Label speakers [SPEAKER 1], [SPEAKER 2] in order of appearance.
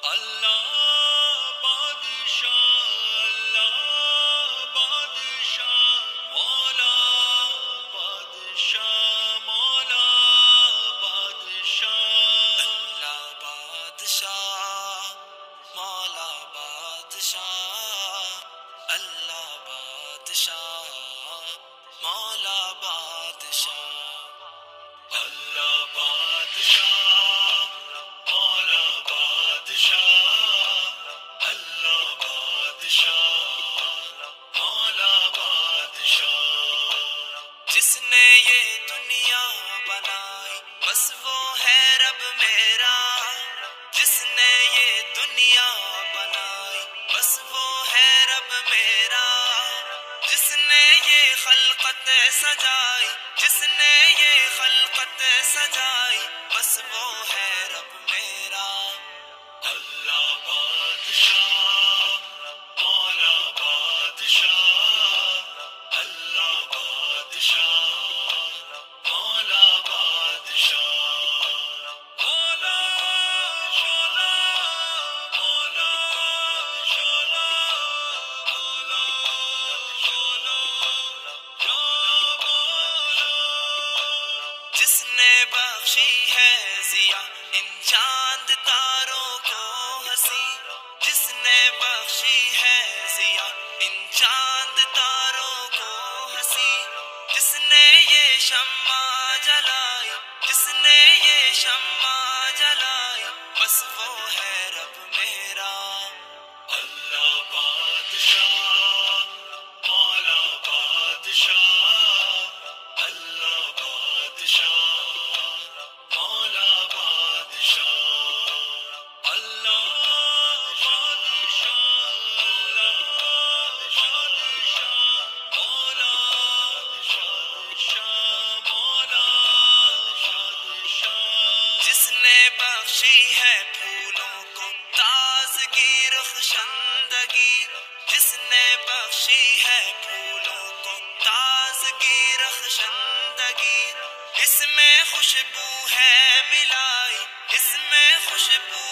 [SPEAKER 1] اللہ بادشاہ، اللہ بادشاہ، مولا بادشاہ، مولا بادشاہ، اللہ بادشاہ، مولا بادشاہ، اللہ بادشاہ، مولا بادشاہ، اللہ بادشاہ، مولا بادشاہ، اللہ بادشاہ، مولا بادشاہ، جس نے یہ دنیا بنائی بس وہ ہے رب میرا، جس نے یہ دنیا بنائی بس وہ ہے رب میرا، جس نے یہ خلقت سجائی، جس نے یہ خلقت سجائی بس وہ ہے رب میرا، اللہ بادشاہ، مولا بادشاہ، اللہ بادشاہ، مولا بادشاہ، مولا مولا مولا شولا، مولا شولا یا مولا، جس نے بخشی ہے ضیا ان چاند تاروں کو ہنسی، جس نے بخشی ہے ضیا ان چاند تاروں کو ہنسی، جس نے یہ شمع جلائی، جس نے یہ شمع جلائی بس وہ ہے رب میرا، اللہ بادشاہ، مولا بادشاہ، اللہ بادشاہ، مولا بادشاہ، اللہ بادشاہ، اللہ بادشاہ، مولا بادشاہ، مولا بادشاہ، جس نے بخشی ہے پھولوں کو تازگی رخشندگی، جس نے بخشی ہے پھولوں کو تازگی رخشندگی، اس میں خوشبو ہے ملائی، اس میں خوشبو